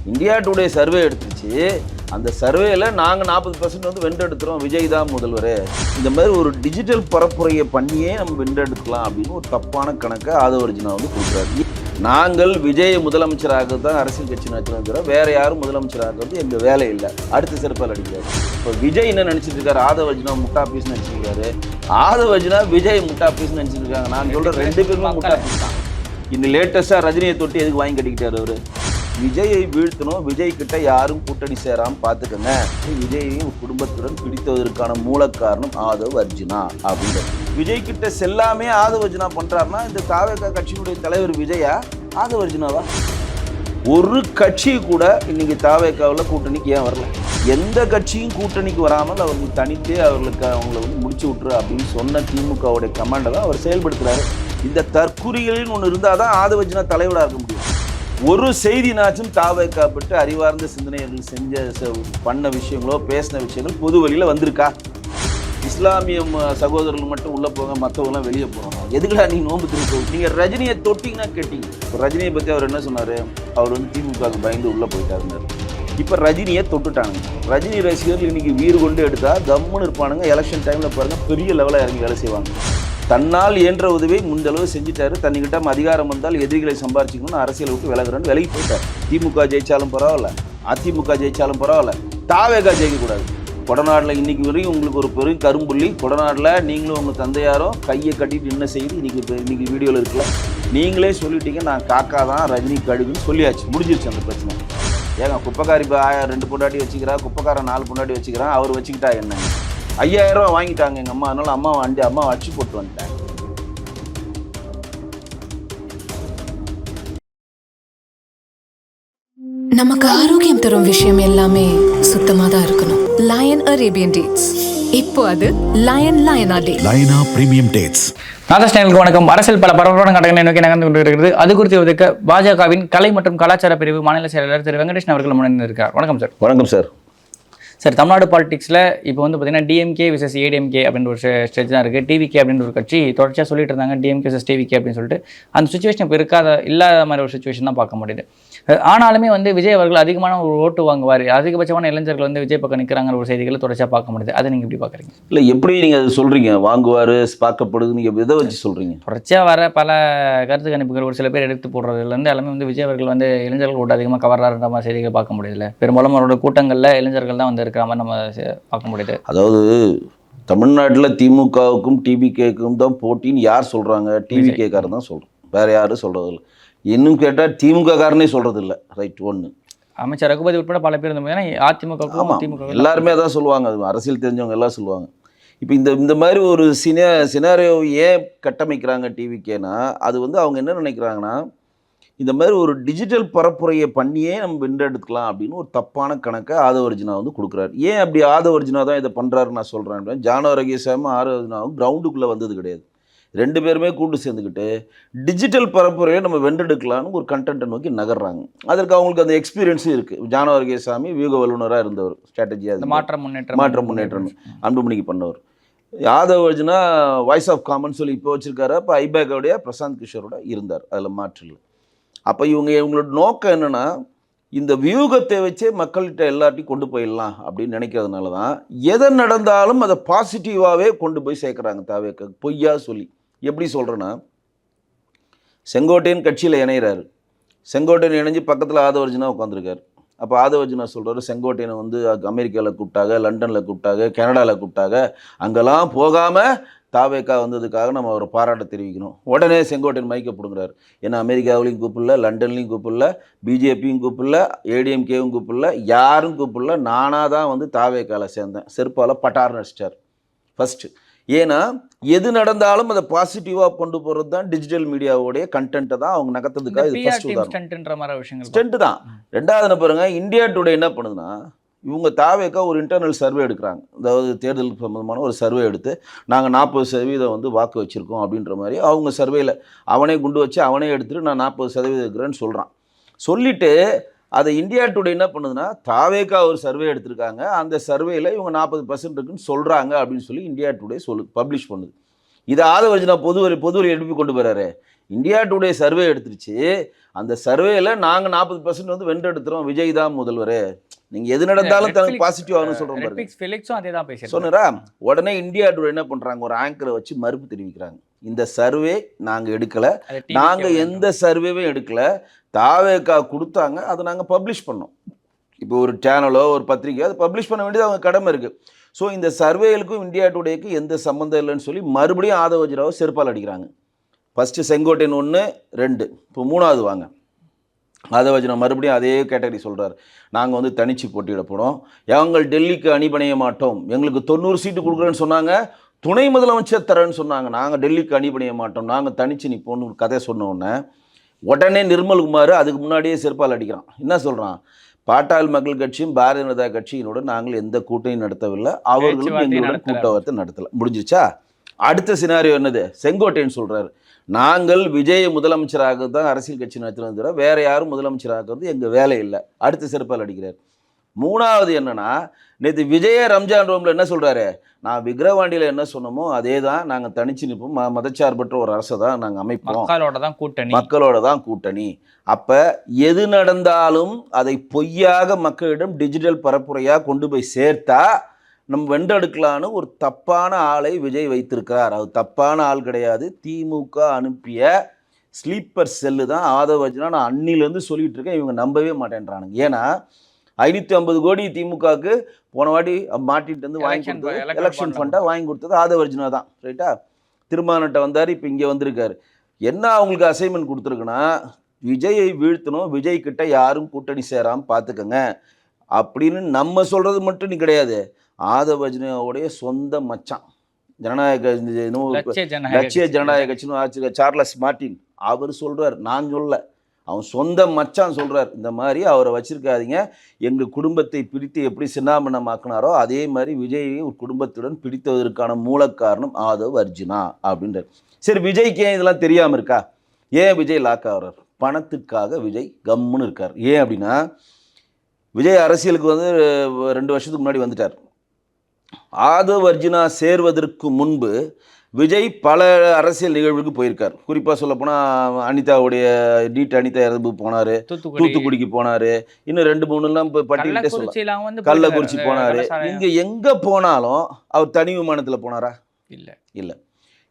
India today survey எடுத்துச்சு. அந்த சர்வேல நாங்கள் 40% வந்து வென்றெடுத்துறோம், விஜய் தான் முதல்வர், இந்த மாதிரி ஒரு டிஜிட்டல் பரப்புரையை பண்ணியே நம்ம வென்றெடுக்கலாம் அப்படின்னு ஒரு தப்பான கணக்கை ஆதவர்ஜுனா வந்து கொடுக்குறாரு. நாங்கள் விஜய் முதலமைச்சராக தான் அரசியல் கட்சி நடத்துகிறோம், வேற யாரும் முதலமைச்சராகிறது எங்கள் வேலை இல்லை. அடுத்த சிறப்பால் அடிக்கிறார். இப்போ விஜய் என்ன நினச்சிட்டு இருக்காரு, ஆதவர்ஜுனா முட்டா பீஸ் நினச்சிருக்காரு, ஆதவர்ஜுனா விஜய் முட்டா பீஸ் நினச்சிட்டு இருக்காங்க. நான் சொல்கிறேன், ரெண்டு பேருமே முட்டா பீஸ் தான். இன்னும் லேட்டஸ்ட்டாக ரஜினியை தொட்டு எதுக்கு வாங்கி கட்டிக்கிட்டார் அவர்? விஜயை வீழ்த்தணும், விஜய் கிட்ட யாரும் கூட்டணி சேராமல் பார்த்துக்கங்க, விஜயையும் குடும்பத்துடன் பிடித்ததற்கான மூல காரணம் ஆதவர்ஜுனா அப்படின்றது. விஜய் கிட்ட செல்லாமே ஆதவர்ஜுனா பண்றாருன்னா இந்த தாவேகா கட்சியினுடைய தலைவர் விஜயா ஆதவர்ஜுனாவா? ஒரு கட்சி கூட இன்னைக்கு தாவேகாவில் கூட்டணிக்கு ஏன் வரல? எந்த கட்சியும் கூட்டணிக்கு வராமல் அவர்கள் தனித்தே அவங்களை வந்து முடிச்சு விட்டுரு அப்படின்னு சொன்ன திமுகவுடைய கமாண்டை தான் அவர் செயல்படுத்துறாரு. இந்த தற்குறிகளின் ஒன்று இருந்தால் தான் ஆதவர்ஜுனா தலைவராக இருக்க முடியும். ஒரு செய்தினாச்சும் தாவேகா பட்டு அறிவார்ந்த சிந்தனைகள் பண்ண விஷயங்களோ பேசின விஷயங்கள் பொது வழியில் வந்திருக்கா? இஸ்லாமிய சகோதரர்கள் மட்டும் உள்ளே போங்க, மற்றவங்களாம் வெளியே போகிறாங்க. எதுக்குடா நீங்கள் நோம்பு திருப்பி? நீங்கள் ரஜினியை தொட்டிங்கன்னா கேட்டீங்க. இப்போ ரஜினியை பற்றி அவர் என்ன சொன்னார்? அவர் வந்து திமுகவுக்கு பயந்து உள்ளே போயிட்டாருன்னாரு. இப்போ ரஜினியை தொட்டுட்டாங்க. ரஜினி ரசிகர்கள் இன்னைக்கு வீறு கொண்டு எடுத்தால் கம்முன்னு இருப்பானுங்க. எலெக்ஷன் டைமில் பாருங்கள், பெரிய லெவலில் இறங்கி வேலை செய்வாங்க. தன்னால் இயன்ற உதவியை முந்தளவு செஞ்சுட்டாரு. தன்னிக்கிட்ட அதிகாரம் வந்தால் எதிரிகளை சம்பாரிச்சிக்கணும்னு அரசியல் விட்டு விலகுறேன்னு விலகி போயிட்டார். திமுக ஜெயிச்சாலும் பரவாயில்ல, அதிமுக ஜெயிச்சாலும் பரவாயில்ல, தாவேகா ஜெயிக்கக்கூடாது. கொடநாட்டில் இன்னைக்கு வரையும் உங்களுக்கு ஒரு பெரும் கரும்புள்ளி. கொடநாட்டில் நீங்களும் உங்கள் தந்தையாரும் கையை கட்டிட்டு என்ன செய்யுது இன்னைக்கு வீடியோவில் இருக்குல்ல, நீங்களே சொல்லிட்டீங்க நான் காக்கா தான் ரஜினி கழுகுன்னு சொல்லியாச்சு, முடிஞ்சிருச்சு அந்த பிரச்சனை. ஏங்க குப்பைக்காரி இப்போ 2 பொண்டாட்டி வச்சுக்கிறா, குப்பைக்காரன் 4 பொண்டாட்டி வச்சுக்கிறான், அவர் வச்சுக்கிட்டா என்ன? 5000 ரூபா வாங்கிட்டாங்க எங்கள் அம்மா, அதனால அம்மா அடிச்சு போட்டு வந்துட்டாங்க. நமக்கு ஆரோக்கியம் தரும் விஷயம் எல்லாமே சுத்தமா தான் இருக்கணும். லயன் அரேபியன் டேட்ஸ், இப்போ அது லயனா டேட்ஸ், லயனா பிரீமியம் டேட்ஸ். நாதஸ் சேனலுக்கு வணக்கம். அரசியல் பல பரபரப்பான கடனை நோக்கி நகர்ந்து கொண்டிருக்கிறது. அது குறித்து ஒதுக்க பாஜகவின் கலை மற்றும் கலாச்சார பிரிவு மாநில செயலாளர் திரு வெங்கடேஷன் அவர்கள் முன்னிருக்கிறார். வணக்கம் சார். வணக்கம் சார். சார், தமிழ்நாடு பாலிடிக்ஸில் இப்போ வந்து பார்த்தீங்கன்னா டிஎம்கே விசஸ் ஏடிஎம்கே அப்படின்ற ஒரு ஸ்டேஜ் தான் இருக்குது. டிவிகே அப்படின்ற ஒரு கட்சி தொடர்ச்சியாக சொல்லிட்டு இருந்தாங்க டிஎம்கே விசஸ் டிவிகே அப்படின்னு சொல்லிட்டு. அந்த சுச்சுவேஷன் இப்போ இல்லாத மாதிரி ஒரு சுச்சுவேஷன் தான் பார்க்க முடியுது. ஆனாலுமே வந்து விஜய் அவர்கள் அதிகமான ஒரு ஓட்டு வாங்குவார், அதிகபட்சமான இளைஞர்கள் வந்து விஜய் பக்கம் நிற்கிறாங்கிற ஒரு செய்திகளை தொடர்ச்சியாக பார்க்க முடியுது. அதை நீங்கள் எப்படி பார்க்குறீங்க? இல்லை, எப்படி நீங்கள் அதை சொல்கிறீங்க? வாங்குவார், பார்க்கப்படுது, நீங்கள் எதை வச்சு சொல்கிறீங்க? தொடர்ச்சியாக வர பல கருத்து கணிப்புகள் ஒரு சில பேர் எடுத்து போடுறதுலேருந்து எல்லாமே வந்து விஜய் அவர்கள் வந்து இளைஞர்கள் ஓட்டு அதிகமாக கவர்றாருன்ற மாதிரி செய்திகள் பார்க்க முடியுதுல்ல. பெரும்பாலும் அவரோட கூட்டங்களில் இளைஞர்கள் தான் வந்து இருக்கிற மாதிரி நம்ம பார்க்க முடியுது. அதாவது தமிழ்நாட்டில் திமுகவுக்கும் டிவிகேக்கும் தான் போட்டின்னு யார் சொல்கிறாங்க? டிவிகேக்காரர் தான் சொல்கிறோம், வேறு யாரும் சொல்கிறதில்ல. இன்னும் கேட்டால் திமுக காரனே சொல்கிறது இல்லை. ரைட். ஒன்று, அமைச்சர் ரகுபதி உட்பட பல பேர் இருந்தோம். ஏன்னா அதிமுக திமுக எல்லாருமே அதான் சொல்லுவாங்க, அது அரசியல் தெரிஞ்சவங்க எல்லாம் சொல்லுவாங்க. இப்போ இந்த மாதிரி ஒரு சினாரியோ ஏன் கட்டமைக்கிறாங்க டிவிக்கேனா, அது வந்து அவங்க என்ன நினைக்கிறாங்கன்னா, இந்த மாதிரி ஒரு டிஜிட்டல் பரப்புரையை பண்ணியே நம்ம வென்றெடுக்கலாம் அப்படின்னு ஒரு தப்பான கணக்கை ஆதவர்ஜுனா வந்து கொடுக்குறாரு. ஏன் அப்படி ஆதவர்ஜுனா தான் இதை பண்ணுறாருன்னு நான் சொல்கிறேன் அப்படின்னா, ஜானோ ரகேசாமும் ஆதவர்ஜுனாவும் கிரவுண்டுக்குள்ளே வந்தது கிடையாது. 2 பேருமே கூட்டு சேர்ந்துக்கிட்டு டிஜிட்டல் பரப்புரையை நம்ம வென்றெடுக்கலான்னு ஒரு கண்டென்ட்டை நோக்கி நகர்றாங்க. அதற்கு அவங்களுக்கு அந்த எக்ஸ்பீரியன்ஸும் இருக்குது. ஜானோ ரகேசாமி வியூக வல்லுநராக இருந்தவர், ஸ்ட்ராட்டஜியாக மாற்றம் முன்னேற்றம் அன்புமணிக்கு பண்ணவர். ஆதவர்ஜுனா வாய்ஸ் ஆஃப் காமன் சொல்லி இப்போ வச்சுருக்காரு. அப்போ ஐபேக்கோடைய பிரசாந்த் கிஷோரோட இருந்தார், அதில் மாற்றில்லை. அப்போ இவங்களோட நோக்கம் என்னென்னா, இந்த வியூகத்தை வச்சே மக்கள்கிட்ட எல்லாத்தையும் கொண்டு போயிடலாம் அப்படின்னு நினைக்கிறதுனால தான் எதை நடந்தாலும் அதை பாசிட்டிவாகவே கொண்டு போய் சேர்க்குறாங்க தாவேக்கா. பொய்யா சொல்லி எப்படி சொல்கிறேன்னா, செங்கோட்டையன் கட்சியில் இணைகிறாரு. செங்கோட்டையன் இணைஞ்சு பக்கத்தில் ஆதவர்ஜுனா உட்காந்துருக்காரு. அப்போ ஆதவர்ஜுனா சொல்கிறாரு, செங்கோட்டையனை வந்து அமெரிக்காவில் கூப்பிட்டாங்க, லண்டனில் கூப்பிட்டாங்க, கனடாவில் கூப்பிட்டாங்க, அங்கெல்லாம் போகாமல் தாவேக்கா வந்ததுக்காக நம்ம அவரை பாராட்ட தெரிவிக்கணும். உடனே செங்கோட்டையன் மைக்க பிடுங்குறாரு. ஏன்னா அமெரிக்காவிலையும் கூப்பிடல, லண்டன்லையும் கூப்பிடல, பிஜேபியும் கூப்பிடல, ஏடிஎம்கேவும் கூப்பிடல, யாரும் கூப்பிடல, நானாக தான் வந்து தாவேக்காவில் சேர்ந்தேன். செருப்பால் பட்டார் நடிச்சிட்டார் ஃபஸ்ட்டு. ஏன்னா எது நடந்தாலும் அதை பாசிட்டிவாக கொண்டு போகிறது தான் டிஜிட்டல் மீடியாவோடைய கண்டென்ட்டை தான் அவங்க நகர்த்ததுக்காக இது ஃபஸ்ட்டு ஸ்டென்ட் தான். ரெண்டாவது பாருங்க, இந்தியா டுடே என்ன பண்ணுதுன்னா, இவங்க தாவேக்கா ஒரு இன்டர்னல் சர்வே எடுக்கிறாங்க. அதாவது தேர்தல் சம்பந்தமான ஒரு சர்வே எடுத்து நாங்கள் 40% வந்து வாக்கு வச்சுருக்கோம் அப்படின்ற மாதிரி அவங்க சர்வேயில் அவனே குண்டு வச்சு அவனே எடுத்துகிட்டு நான் 40% இருக்கிறேன்னு சொல்கிறான். சொல்லிவிட்டு அதை இந்தியா டுடே என்ன பண்ணுதுன்னா, தாவேக்கா ஒரு சர்வே எடுத்திருக்காங்க, அந்த சர்வேயில் இவங்க 40% இருக்குன்னு சொல்கிறாங்க அப்படின்னு சொல்லி இந்தியா டுடே பப்ளிஷ் பண்ணுது. இதை ஆதவர்ஜுனா பொதுவெளி எழுப்பி கொண்டு போகிறாரு. இந்தியா டுடே சர்வே எடுத்துருச்சு, அந்த சர்வேல நாங்கள் 40% வந்து வென்றெடுத்துறோம், விஜய் தான் முதல்வர், நீங்கள் எது நடந்தாலும் தனக்கு பாசிட்டிவ் ஆகணும்னு சொல்கிறோம் பாருங்க. சொன்னரா உடனே இந்தியா டுடே என்ன பண்ணுறாங்க, ஒரு ஆங்கரை வச்சு மறுப்பு தெரிவிக்கிறாங்க. இந்த சர்வே நாங்கள் எடுக்கலை, நாங்கள் எந்த சர்வேவும் எடுக்கலை, தாவேக்கா கொடுத்தாங்க, அதை நாங்கள் பப்ளிஷ் பண்ணோம். இப்போ ஒரு சேனலோ ஒரு பத்திரிக்கையோ அதை பப்ளிஷ் பண்ண வேண்டியது அவங்க கடமை இருக்குது. ஸோ இந்த சர்வேலுக்கும் இந்தியா டுடேக்கு எந்த சம்மந்தம் இல்லைன்னு சொல்லி மறுபடியும் ஆதவ அர்ஜுனாவை செருப்பால் அடிக்கிறாங்க. ஃபஸ்ட்டு செங்கோட்டையன் 1, 2, இப்போ 3வது வாங்க. ஆதவ அர்ஜுனா மறுபடியும் அதே கேட்டகரி சொல்கிறார். நாங்கள் வந்து தனிச்சு போட்டியிட போனோம், எங்கள் டெல்லிக்கு அணிபணிய மாட்டோம், எங்களுக்கு 90 சீட்டு கொடுக்குறேன்னு சொன்னாங்க, துணை முதலமைச்சர் தரேன்னு சொன்னாங்க, நாங்கள் டெல்லிக்கு அணிபணிய மாட்டோம், நாங்கள் தனிச்சு நிற்போம்னு ஒரு கதை சொன்ன உடனே நிர்மல்குமார் அதுக்கு முன்னாடியே செருப்பால் அடிக்கிறான். என்ன சொல்கிறான், பாட்டாள் மக்கள் கட்சியும் பாரதிய ஜனதா கட்சியினோட நாங்கள் எந்த கூட்டணியும் நடத்தவில்லை, அவர்களும் எங்களுடன் கூட்டத்தை நடத்தலை, முடிஞ்சிச்சா? அடுத்த சினாரியோ என்னது, செங்கோட்டையன் சொல்கிறாரு, நாங்கள் விஜய் முதலமைச்சராக தான் அரசியல் கட்சி நடத்தினது, வேற யாரும் முதலமைச்சராகிறது எங்கள் வேலை இல்லை, அடுத்த செருப்பால் அடிக்கிறார். 3வது என்னன்னா, நேற்று விஜய ரம்ஜான் ரோமில் என்ன சொல்கிறாரு, நான் விக்கிரவாண்டியில் என்ன சொன்னமோ அதே தான், நாங்கள் தனிச்சு நிற்போம், மதச்சார்பற்ற ஒரு அரசை தான் நாங்கள் அமைப்போம், மக்களோட தான் கூட்டணி. அப்போ எது நடந்தாலும் அதை பொய்யாக மக்களிடம் டிஜிட்டல் பரப்புரையாக கொண்டு போய் சேர்த்தா நம்ம வென்றெடுக்கலான்னு ஒரு தப்பான ஆளை விஜய் வைத்திருக்கிறார். அது தப்பான ஆள் கிடையாது, திமுக அனுப்பிய ஸ்லீப்பர் செல்லு தான் ஆதவ அர்ஜுனா. நான் அன்னிலேருந்து சொல்லிட்டு இருக்கேன், இவங்க நம்பவே மாட்டேன்றானுங்க. ஏன்னா 550 கோடி திமுகவுக்கு போன வாட்டி மாட்டிட்டு வந்து வாங்கி கொடுத்தது, எலெக்ஷன் ஃபண்டாக வாங்கி கொடுத்தது ஆதவ அர்ஜுனா தான், ரைட்டா? திருமாவளவன்ட்ட வந்தார், இப்போ இங்கே வந்திருக்காரு. என்ன அவங்களுக்கு அசைன்மெண்ட் கொடுத்துருக்குன்னா, விஜயை வீழ்த்தணும், விஜய் கிட்ட யாரும் கூட்டணி சேராமல் பார்த்துக்கங்க அப்படின்னு நம்ம சொல்கிறது மட்டும் நீ கிடையாது, ஆதவ அர்ஜுனாவுடைய சொந்த மச்சான், லட்சிய ஜனநாயக கட்சின்னு சார்லஸ் மார்டின் அவர் சொல்கிறார், நான் சொல்ல, அவன் சொந்த மச்சான் சொல்கிறார், இந்த மாதிரி அவரை வச்சிருக்காதீங்க, எங்கள் குடும்பத்தை பிரித்து எப்படி சின்னாமணமாக்குனாரோ அதே மாதிரி விஜயை ஒரு குடும்பத்துடன் பிடித்ததற்கான மூல காரணம் ஆதவ அர்ஜுனா அப்படின்றார். சரி, விஜய்க்கு ஏன் இதெல்லாம் தெரியாமல் இருக்கா? ஏன் விஜய் லாக் ஆகிறார்? பணத்துக்காக விஜய் கம்முன்னு இருக்கார். ஏன் அப்படின்னா, விஜய் அரசியலுக்கு வந்து 2 வருஷத்துக்கு முன்னாடி வந்துட்டார். ஆதவ அர்ஜுனா சேர்வதற்கு முன்பு விஜய் பல அரசியல் நிகழ்வுக்கு போயிருக்கார். குறிப்பாக சொல்லப்போனால் அனிதாவுடைய அனிதா இறந்து போனார், தூத்துக்குடிக்கு போனார், இன்னும் 2-3 பட்டியலிட்டே சொல்லலாம், கள்ளக்குறிச்சி போனார். இங்கே எங்கே போனாலும் அவர் தனி விமானத்தில் போனாரா? இல்லை.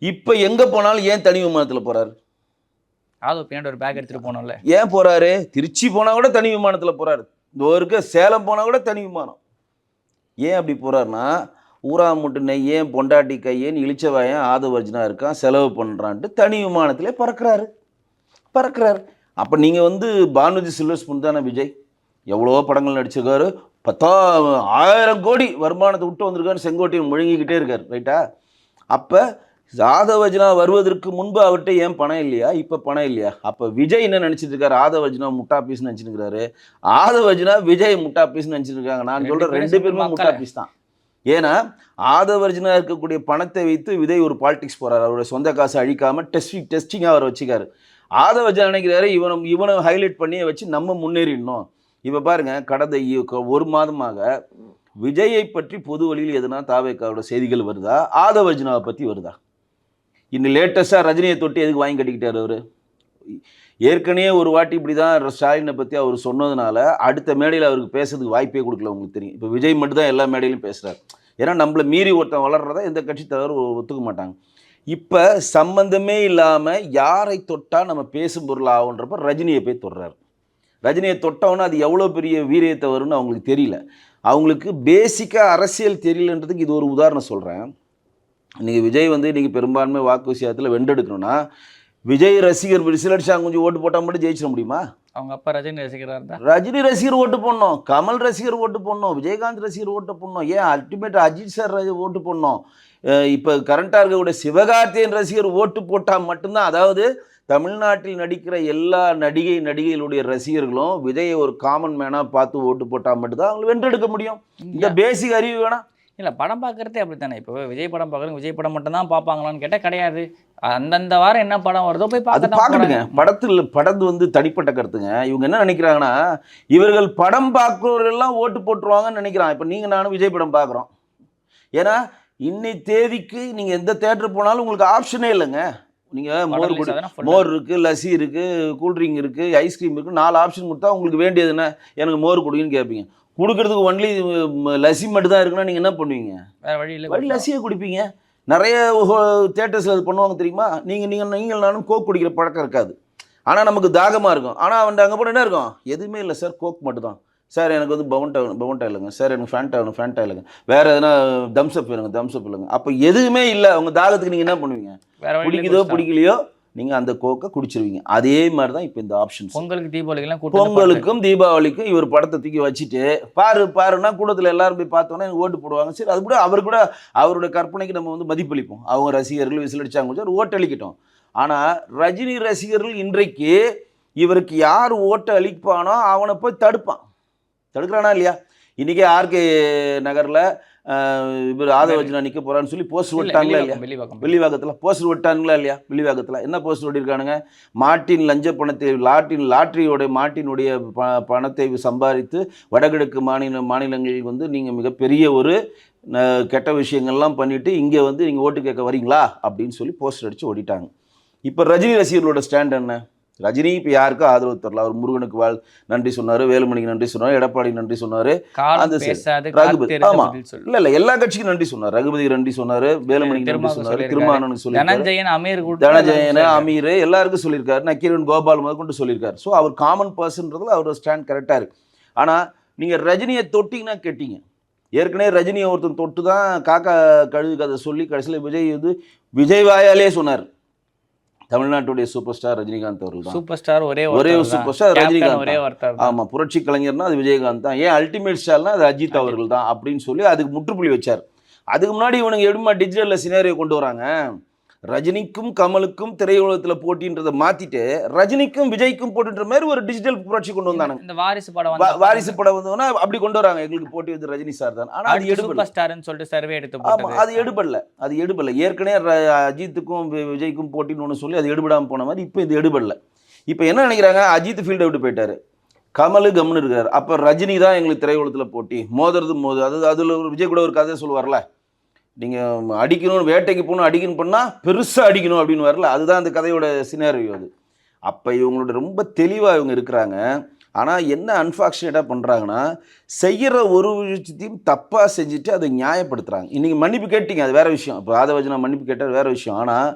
இப்போ எங்கே போனாலும் ஏன் தனி விமானத்தில் போகிறார்? ஒரு பேக் எடுத்துகிட்டு போனோம்ல, ஏன் போகிறாரு? திருச்சி போனால் கூட தனி விமானத்தில் போகிறாரு, இந்த சேலம் போனால் கூட தனி விமானம். ஏன் அப்படி போகிறாருன்னா, ஊரா முட்டு நெய்யேன் பொண்டாட்டி கையேன்னு இழிச்சவாயன் ஆதவ அர்ஜுனா இருக்கான், செலவு பண்ணுறான்ட்டு தனி விமானத்திலே பறக்கிறாரு. அப்போ நீங்கள் வந்து பானுஜி சில்வர் ஸ்பூன் தானே விஜய்? எவ்வளோ படங்கள் நடிச்சிருக்காரு, 10,000 கோடி வருமானத்தை விட்டு வந்திருக்காரு, செங்கோட்டையன் முழங்கிக்கிட்டே இருக்கார், ரைட்டா? அப்போ ஆதவ அர்ஜுனா வருவதற்கு முன்பு அவர்கிட்ட ஏன் பணம் இல்லையா? இப்போ பணம் இல்லையா? அப்போ விஜய் என்ன நினச்சிட்டு இருக்காரு, ஆதவ அர்ஜுனா முட்டா பீஸ்ன்னு நினச்சிட்டு இருக்காரு, ஆதவ அர்ஜுனா விஜய் முட்டா பீஸ்ன்னு நினச்சிட்டு இருக்காங்க. நான் சொல்கிறேன், 2 பேருமே முட்டா பீஸ் தான். ஏன்னா ஆதவ அர்ஜுனா இருக்கக்கூடிய பணத்தை வைத்து விஜய் ஒரு பாலிடிக்ஸ் போகிறார், அவருடைய சொந்த காசை அழிக்காமல் டெஸ்டிங்காக அவர் வச்சுக்காரு. ஆதவ அர்ஜுனா நினைக்கிறாரு, இவனை ஹைலைட் பண்ணி வச்சு நம்ம முன்னேறிடணும். இப்போ பாருங்கள், கடந்த 1 மாதமாக விஜயை பற்றி பொது வழியில் எதுனா தாவேக்காவோட செய்திகள் வருதா, ஆதவ அர்ஜுனாவை பற்றி வருதா? இன்னும் லேட்டஸ்ட்டாக ரஜினியை தொட்டு எதுக்கு வாங்கி கட்டிக்கிட்டார் அவர்? ஏற்கனவே ஒரு வாட்டி இப்படி தான் ஸ்டாலினை பற்றி அவர் சொன்னதுனால அடுத்த மேடையில் அவருக்கு பேசுறதுக்கு வாய்ப்பே கொடுக்கல. உங்களுக்கு தெரியும், இப்போ விஜய் மட்டும் தான் எல்லா மேடையிலும் பேசுகிறார். ஏன்னா நம்மளை மீறி ஒருத்தன் வளர்றதா எந்த கட்சி தலைவர் ஒத்துக்க மாட்டாங்க. இப்போ சம்பந்தமே இல்லாமல் யாரை தொட்டால் நம்ம பேசும் பொருள் ஆகுன்றப்ப ரஜினியை போய் தொடுறாரு. ரஜினியை தொட்டவொன்னே அது எவ்வளோ பெரிய வீரியத்தை வரும்னு அவங்களுக்கு தெரியல. அவங்களுக்கு பேசிக்காக அரசியல் தெரியலன்றதுக்கு இது ஒரு உதாரணம் சொல்கிறேன். இன்றைக்கி விஜய் வந்து இன்றைக்கி பெரும்பான்மை வாக்கு விஷயத்தில் வென்றெடுக்கணும்னா விஜய் ரசிகர் விசிலடிச்சா கொஞ்சம் ஓட்டு போட்டால் மட்டும் ஜெயிச்சிட முடியுமா? அவங்க அப்பா ரஜினி ரசிகராக இருந்தால் ரஜினி ரசிகர் ஓட்டு போடணும், கமல் ரசிகர் ஓட்டு போடணும், விஜயகாந்த் ரசிகர் ஓட்டு போடணும், ஏன் அல்டிமேட் அஜித் சார் ஓட்டு போடணும். இப்போ கரண்ட்டாக இருக்கக்கூடிய சிவகார்த்தியன் ரசிகர் ஓட்டு போட்டால் மட்டும்தான், அதாவது தமிழ்நாட்டில் நடிக்கிற எல்லா நடிகைகளுடைய ரசிகர்களும் விஜயை ஒரு காமன் மேனாக பார்த்து ஓட்டு போட்டால் மட்டும்தான் அவங்களை வென்றெடுக்க முடியும். இந்த பேசிக் அறிவு வேணாம். இல்லை, படம் பார்க்குறதே அப்படி தானே. இப்போ விஜய் படம் பார்க்குறவங்க விஜய் படம் மட்டும் தான் பார்ப்பாங்களான்னு கேட்டால் கிடையாது. அந்தந்த வாரம் என்ன படம் வருதோ போய் பார்க்கணுங்க. படத்து வந்து தனிப்பட்ட கருத்துங்க. இவங்க என்ன நினைக்கிறாங்கன்னா, இவர்கள் படம் பார்க்குறவர்களெல்லாம் ஓட்டு போட்டுருவாங்கன்னு நினைக்கிறான். இப்போ நீங்கள் நானும் விஜய் படம் பார்க்குறோம். ஏன்னா இன்னை தேதிக்கு நீங்கள் எந்த தேட்டர் போனாலும் உங்களுக்கு ஆப்ஷனே இல்லைங்க. நீங்கள் மோர் இருக்குது, லஸ்ஸி இருக்குது, கூல்ட்ரிங்க் இருக்குது, ஐஸ்கிரீம் இருக்குது, 4 ஆப்ஷன் கொடுத்தா உங்களுக்கு வேண்டியது என்ன? எனக்கு மோர் கொடுங்கன்னு கேட்பீங்க. கொடுக்கறதுக்கு ஒன்லி லஸ்ஸி மட்டும் தான் இருக்குன்னா நீங்கள் என்ன பண்ணுவீங்க? வேறு வழி இல்லை, லஸ்ஸியை குடிப்பீங்க. நிறைய தியேட்டர்ஸில் அது பண்ணுவாங்க தெரியுமா? நீங்கள் நானும் கோக் குடிக்கிற பழக்கம் இருக்காது, ஆனால் நமக்கு தாகமாக இருக்கும். ஆனால் அவன் அங்கே போனால் என்ன இருக்கும்? எதுவுமே இல்லை சார், கோக் மட்டும் தான் சார். எனக்கு வந்து பவுண்டா இல்லைங்க சார், எனக்கு ஃபேண்டா இல்லைங்க, வேறு எதுனா தம்ஸ்அப் இல்லைங்க. அப்போ எதுவுமே இல்லை, அவங்க தாகத்துக்கு நீங்கள் என்ன பண்ணுவீங்க? பிடிக்குதோ பிடிக்கலையோ நீங்கள் அந்த கோக்கை குடிச்சிருவீங்க. அதே மாதிரி தான் இப்போ இந்த ஆப்ஷன்ஸ். பொங்கலுக்கும் தீபாவளிக்கும் இவர் படத்தை தூக்கி வச்சுட்டு பாருன்னா கூட்டத்தில் எல்லாரும் போய் பார்த்தோன்னா எனக்கு ஓட்டு போடுவாங்க. சரி, அது கூட அவருடைய கற்பனைக்கு நம்ம வந்து மதிப்பளிப்போம். அவங்க ரசிகர்கள் விசிலடிச்சாங்க, ஒரு ஓட்டு அளிக்கட்டும். ஆனால் ரஜினி ரசிகர்கள் இன்றைக்கு இவருக்கு யார் ஓட்டு அளிப்பானோ அவனை போய் தடுக்கிறானா இல்லையா? இன்றைக்கி ஆர்கே நகரில் இவர் ஆதவர்ஜனா நிற்க போகிறான்னு சொல்லி போஸ்டர் விட்டாங்களா இல்லையா? வெள்ளிவாக்கத்தில் போஸ்டர் விட்டாங்களா இல்லையா? வெள்ளிவாக்கத்தில் என்ன போஸ்டர் ஒட்டியிருக்கானுங்க? மார்ட்டின் லஞ்ச பணத்தை லாட்டரியோடைய மார்ட்டினுடைய பணத்தை சம்பாதித்து வடகிழக்கு மாநிலங்களில் வந்து நீங்கள் மிகப்பெரிய ஒரு கெட்ட விஷயங்கள்லாம் பண்ணிவிட்டு இங்கே வந்து நீங்கள் ஓட்டு கேட்க வரீங்களா அப்படின்னு சொல்லி போஸ்டர் அடித்து ஓடிட்டாங்க. இப்போ ரஜினி ரசிகர்களோட ஸ்டாண்ட் என்ன? ரஜினி இப்போ யாருக்கும் ஆதரவு தரல. அவர் முருகனுக்கு நன்றி சொன்னார், வேலுமணிக்கு நன்றி சொன்னார், எடப்பாடி நன்றி சொன்னார், ரகுபதி ஆமாம் இல்லை எல்லா கட்சிக்கும் நன்றி சொன்னார். ரகுபதிக்கு நன்றி சொன்னார், வேலுமணிக்கு நன்றி சொன்னார், திருமாவளவனுக்கு சொல்லியிருக்காரு, தனஞ்சயன அமீர் எல்லாருக்கும் சொல்லியிருக்காரு, நக்கீரன் கோபால் முதல் கொண்டு சொல்லியிருக்காரு. ஸோ அவர் காமன் பர்சன்றதுல அவரோட ஸ்டாண்ட் கரெக்டாக இருக்குது. ஆனால் நீங்கள் ரஜினியை தொட்டிங்கன்னா கேட்டீங்க. ஏற்கனவே ரஜினியை ஒருத்தன் தொட்டு தான் காக்கா கழுகு கதை சொல்லி கடைசியில் விஜய் வாயாலே சொன்னார், தமிழ்நாட்டுடைய சூப்பர் ஸ்டார் ரஜினிகாந்த் அவர்கள் தான். சூப்பர் ஸ்டார் ஒரே சூப்பர் ஸ்டார் ரஜினிகாந்த். ஆமாம், புரட்சி கலைஞர்னா அது விஜயகாந்த் தான். ஏன் அல்டிமேட் ஸ்டார்னா அது அஜித் அவர்கள் தான் அப்படின்னு சொல்லி அதுக்கு முற்றுப்புள்ளி வச்சார். அதுக்கு முன்னாடி இவனுங்க எப்படிமா டிஜிட்டலில் சினாரியோ கொண்டு வராங்க? ரஜினிக்கும் கமலுக்கும் திரையுலகத்தில் போட்டின்றதை மாற்றிட்டு ரஜினிக்கும் விஜய்க்கும் போட்டுன்ற மாதிரி ஒரு டிஜிட்டல் புரட்சி கொண்டு வந்தாங்க. இந்த வாரிசு படம் வந்தோன்னா அப்படி கொண்டு வராங்க, எங்களுக்கு போட்டி வந்து ரஜினி சார் தான். ஆனால் அது எடுபடல. ஏற்கனவே அஜித்துக்கும் விஜய்க்கும் போட்டின்னு ஒன்று சொல்லி அது எடுபடாமல் போன மாதிரி இப்போ இது எடுபடல. இப்போ என்ன நினைக்கிறாங்க? அஜித் ஃபீல்டை விட்டு போயிட்டாரு, கமலு கம்னு இருக்காரு, அப்போ ரஜினி தான் எங்களுக்கு திரையுலகத்தில் போட்டி, மோதுறது. அதில் விஜய் கூட ஒரு கதை சொல்லுவார்ல, நீங்கள் அடிக்கணும், வேட்டைக்கு போகணும், அடிக்கணும் பண்ணால் பெருசாக அடிக்கணும் அப்படின்னு வரல. அதுதான் அந்த கதையோட சினாரியோ அது. அப்போ இவங்களோட ரொம்ப தெளிவாக இவங்க இருக்கிறாங்க. ஆனால் என்ன அன்ஃபார்ச்சுனேட்டாக பண்ணுறாங்கன்னா, செய்கிற ஒரு விஷயத்தையும் தப்பாக செஞ்சுட்டு அதை நியாயப்படுத்துகிறாங்க. இன்றைக்கி மன்னிப்பு கேட்டீங்க, அது வேறு விஷயம். இப்போ ஆதவர்ஜனா மன்னிப்பு கேட்டால் வேறு விஷயம். ஆனால்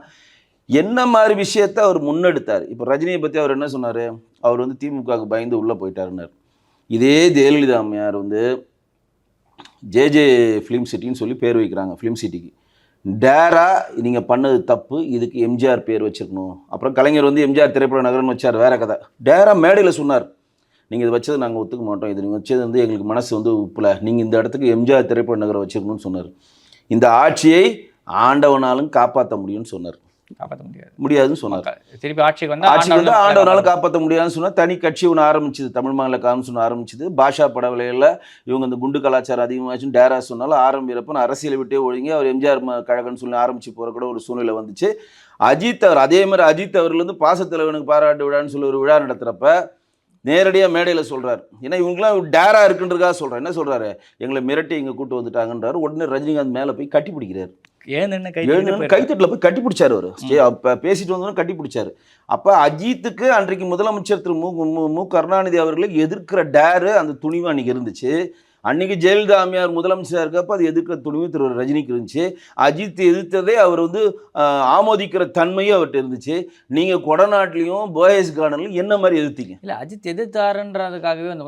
என்ன மாதிரி விஷயத்தை அவர் முன்னெடுத்தார்? இப்போ ரஜினியை பற்றி அவர் என்ன சொன்னார்? அவர் வந்து திமுகவுக்கு பயந்து உள்ளே போயிட்டாருன்னார். இதே ஜெயலலிதா அம்மையார் வந்து ஜேஜே ஃபிலிம் சிட்டின்னு சொல்லி பேர் வைக்கிறாங்க. ஃபிலிம் சிட்டிக்கு டேரா நீங்கள் பண்ணது தப்பு, இதுக்கு எம்ஜிஆர் பேர் வச்சுருக்கணும். அப்புறம் கலைஞர் வந்து எம்ஜிஆர் திரைப்பட நகரம்னு வச்சார், வேறு கதை. டேரா மேடையில் சொன்னார், நீங்கள் இது வச்சது நாங்கள் ஒத்துக்க மாட்டோம், இது நீங்கள் வச்சது வந்து எங்களுக்கு மனசு வந்து உப்புல, நீங்கள் இந்த இடத்துக்கு எம்ஜிஆர் திரைப்பட நகரம் வச்சுருக்கணும்னு சொன்னார். இந்த ஆட்சியை ஆண்டவனாலும் காப்பாற்ற முடியும்னு சொன்னார். முடியாதுன்னு சொன்னார். திருப்பி ஆட்சிக்கு வந்து ஆண்டவனாலும் காப்பாற்ற முடியாதுன்னு சொன்னால் தனி கட்சி ஒன்று ஆரம்பிச்சுது, தமிழ் மாநில காங்கிரஸ் ஒன்று ஆரம்பிச்சுது. பாஷா படவிலையில் இவங்க இந்த குண்டு கலாச்சாரம் அதிகமாச்சுன்னு டேரா சொன்னாலும் ஆரம்பிக்கிறப்ப நான் அரசியலை விட்டே ஒழுங்கி அவர் எம்ஜிஆர் கழகம்னு சொல்லி ஆரம்பிச்சு போகிற கூட ஒரு சூழ்நிலை வந்துச்சு. அஜித் அவர் அதே மாதிரி அஜித் அவர்கள் வந்து பாசத்தலைவனுக்கு பாராட்டு விழான்னு சொல்லி ஒரு விழா நடத்துகிறப்ப நேரடியாக மேடையில் சொல்கிறார். ஏன்னா இவங்களாம் டேரா இருக்குன்றதுக்காக சொல்கிறேன். என்ன சொல்கிறாரு? எங்களை மிரட்டி இங்கே கூட்டு வந்துட்டாங்கன்றாரு. உடனே ரஜினிகாந்த் மேலே போய் கட்டி பிடிக்கிறார். கைத்தட்டில் போய் கட்டி பிடிச்சார். அவர் பேசிட்டு வந்தோன்னு கட்டி பிடிச்சாரு. அப்போ அஜித்துக்கு அன்றைக்கு முதலமைச்சர் திரு மு கருணாநிதி அவர்களை எதிர்க்கிற டேரு அந்த துணிவு அன்றைக்கி இருந்துச்சு. அன்றைக்கி ஜெயலலிதா அம்மையார் முதலமைச்சராக இருக்கப்போ அது எதிர்க்கிற துணிவு திரு ரஜினிக்கு இருந்துச்சு. அஜித் எதிர்த்ததே அவர் வந்து ஆமோதிக்கிற தன்மையும் அவர்கிட்ட இருந்துச்சு. நீங்கள் கொடநாட்டிலையும் போயஸ் கார்டன்லையும் என்ன மாதிரி எதிர்த்தீங்க? இல்லை, அஜித் எதிர்த்தாருன்றதுக்காகவே வந்து